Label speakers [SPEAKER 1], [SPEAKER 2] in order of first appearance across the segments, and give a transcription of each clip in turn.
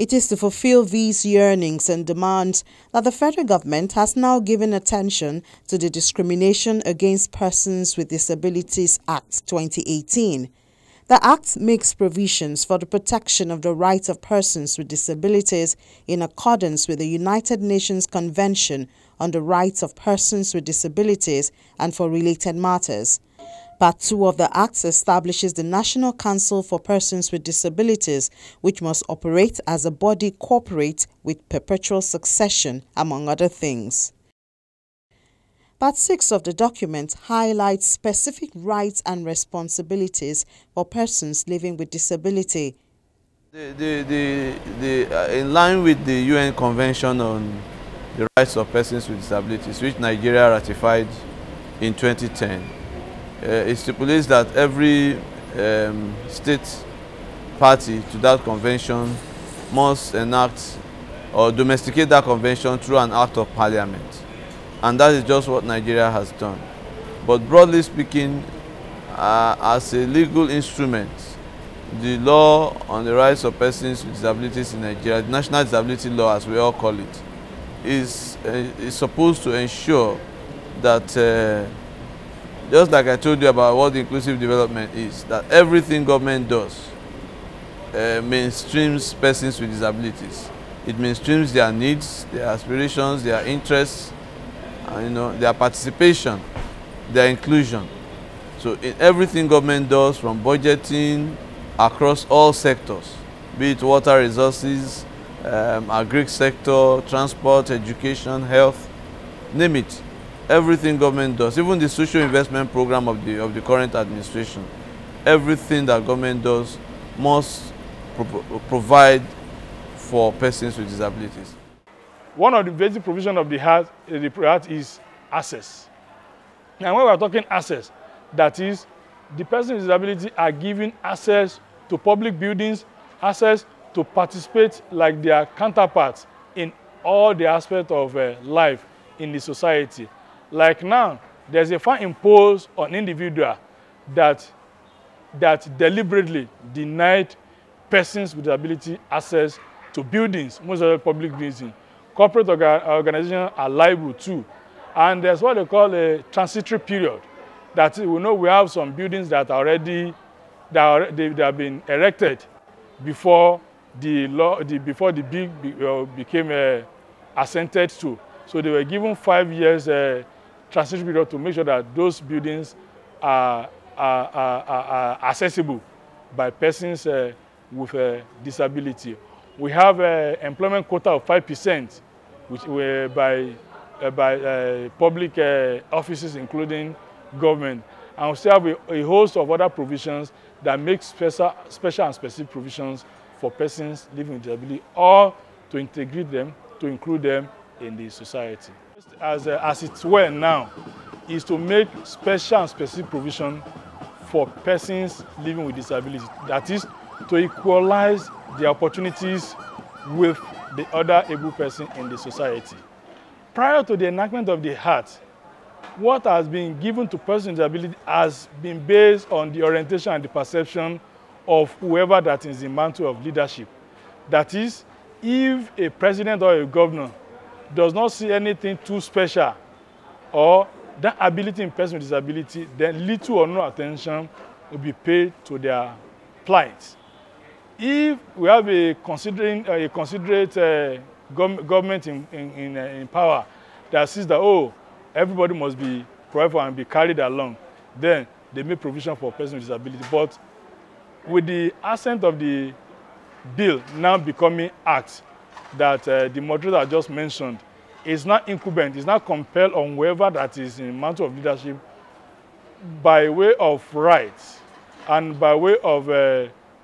[SPEAKER 1] It is to fulfill these yearnings and demands that the federal government has now given attention to the Discrimination Against Persons with Disabilities Act 2018. The Act makes provisions for the protection of the rights of persons with disabilities in accordance with the United Nations Convention on the Rights of Persons with Disabilities and for related matters. Part 2 of the Act establishes the National Council for Persons with Disabilities, which must operate as a body corporate with perpetual succession, among other things. Part 6 of the document highlights specific rights and responsibilities for persons living with disability.
[SPEAKER 2] In line with the UN Convention on the Rights of Persons with Disabilities, which Nigeria ratified in 2010, it stipulates that every state party to that convention must enact or domesticate that convention through an act of parliament. And that is just what Nigeria has done. But broadly speaking, as a legal instrument, the law on the rights of persons with disabilities in Nigeria, the National Disability Law as we all call it, is supposed to ensure that just like I told you about what inclusive development is, that everything government does mainstreams persons with disabilities. It mainstreams their needs, their aspirations, their interests, and, their participation, their inclusion. So in everything government does, from budgeting across all sectors, be it water resources, agri sector, transport, education, health, name it. Everything government does, even the social investment program of the current administration, everything that government does must provide for persons with disabilities.
[SPEAKER 3] One of the basic provisions of the Act is access. And when we are talking access, that is, the persons with disability are given access to public buildings, access to participate like their counterparts in all the aspects of life in the society. Like now, there's a fine imposed on individual that deliberately denied persons with disability access to buildings, most of the public buildings. Corporate organizations are liable too. And there's what they call a transitory period. That we know we have some buildings that they have been erected before the bill became assented to. So they were given 5 years transition period to make sure that those buildings are accessible by persons with disability. We have employment quota of 5%, which were by public offices, including government. And we still have a host of other provisions that make special and specific provisions for persons living with disability, or to integrate them, to include them in the society. As it's well now, is to make special and specific provision for persons living with disability. That is, to equalize the opportunities with the other able person in the society. Prior to the enactment of the Act, what has been given to persons with disability has been based on the orientation and the perception of whoever that is in mantle of leadership. That is, if a president or a governor does not see anything too special or that ability in person with disability, then little or no attention will be paid to their plight. If we have a considerate government in power that sees that, everybody must be provided for and be carried along, then they make provision for persons with disability. But with the assent of the bill now becoming act that the moderator just mentioned, is not incumbent, is not compelled on whoever that is in mantle of leadership by way of rights and by way of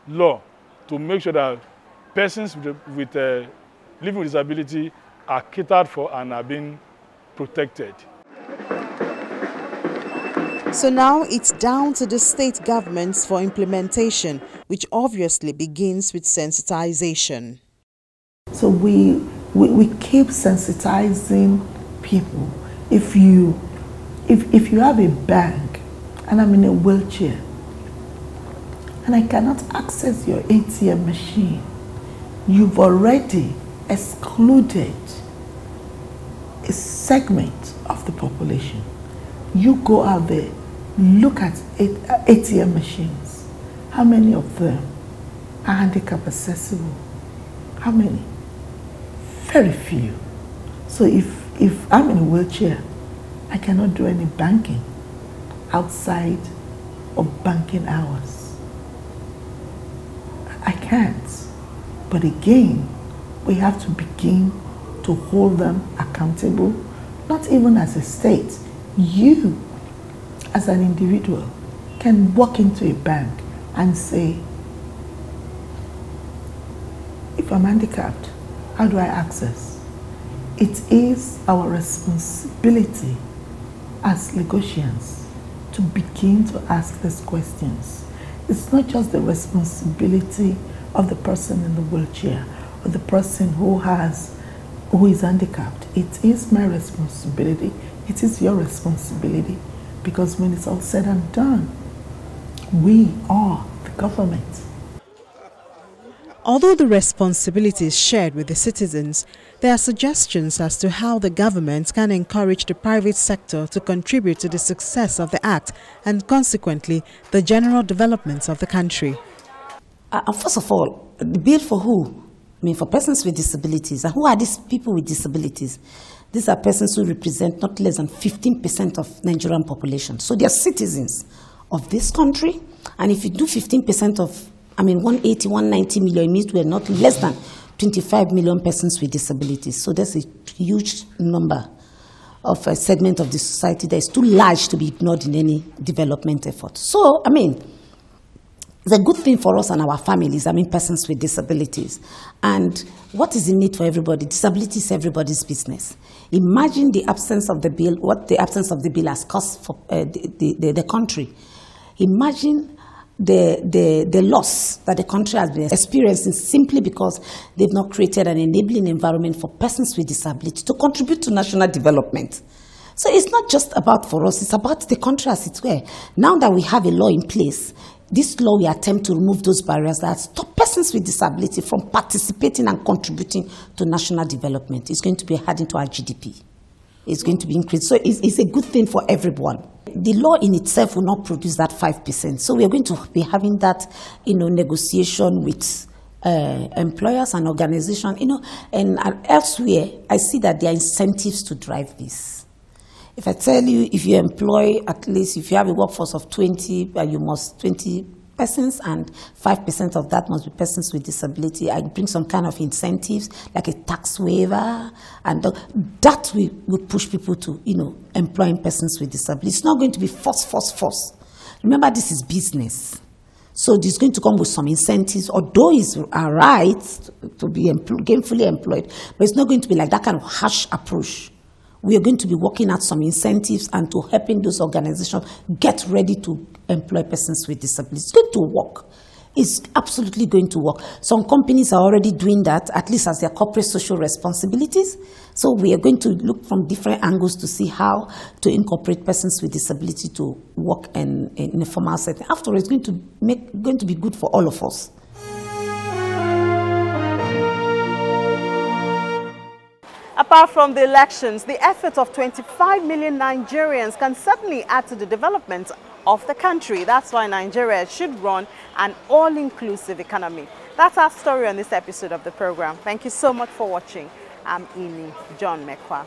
[SPEAKER 3] law to make sure that persons with living with disability are catered for and are being protected.
[SPEAKER 1] So now it's down to the state governments for implementation, which obviously begins with sensitization.
[SPEAKER 4] So we keep sensitizing people. If you have a bag and I'm in a wheelchair and I cannot access your ATM machine, you've already excluded a segment of the population. You go out there, look at ATM machines. How many of them are handicap accessible? How many? Very few. So if I'm in a wheelchair, I cannot do any banking outside of banking hours. I can't. But again, we have to begin to hold them accountable, not even as a state. You, as an individual, can walk into a bank and say, if I'm handicapped, how do I access? It is our responsibility as Lagosians to begin to ask these questions. It's not just the responsibility of the person in the wheelchair or the person who is handicapped. It is my responsibility. It is your responsibility, because when it's all said and done, we are the government.
[SPEAKER 1] Although the responsibility is shared with the citizens, there are suggestions as to how the government can encourage the private sector to contribute to the success of the Act and consequently the general development of the country.
[SPEAKER 5] First of all, the bill for who? I mean, for persons with disabilities. And who are these people with disabilities? These are persons who represent not less than 15% of Nigerian population. So they are citizens of this country. And if you do 15% of, 180, 190 million, it means we are not less than 25 million persons with disabilities. So that's a huge number of a segment of the society that is too large to be ignored in any development effort. So, it's a good thing for us and our families, persons with disabilities. And what is in it for everybody? Disability is everybody's business. Imagine the absence of the bill, what the absence of the bill has cost for the country. Imagine the loss that the country has been experiencing simply because they've not created an enabling environment for persons with disability to contribute to national development. So it's not just about for us, it's about the country as it were. Now that we have a law in place, this law will attempt to remove those barriers that stop persons with disability from participating and contributing to national development. It's going to be adding to our GDP. It's going to be increased. So it's a good thing for everyone. The law in itself will not produce that 5%. So we are going to be having that, negotiation with employers and organizations, and elsewhere. I see that there are incentives to drive this. If I tell you, if you employ at least, if you have a workforce of 20, you must 20 persons, and 5% of that must be persons with disability. I bring some kind of incentives, like a tax waiver, and that will push people to, employing persons with disability. It's not going to be force. Remember, this is business. So this is going to come with some incentives, although it's a right to be gainfully employed, but it's not going to be like that kind of harsh approach. We are going to be working at some incentives and to helping those organizations get ready to employ persons with disabilities. It's going to work. It's absolutely going to work. Some companies are already doing that, at least as their corporate social responsibilities. So we are going to look from different angles to see how to incorporate persons with disability to work in a formal setting. After all, it's going to be good for all of us.
[SPEAKER 1] Apart from the elections, the efforts of 25 million Nigerians can certainly add to the development of the country. That's why Nigeria should run an all-inclusive economy. That's our story on this episode of the program. Thank you so much for watching. I'm Ini John Mekwa.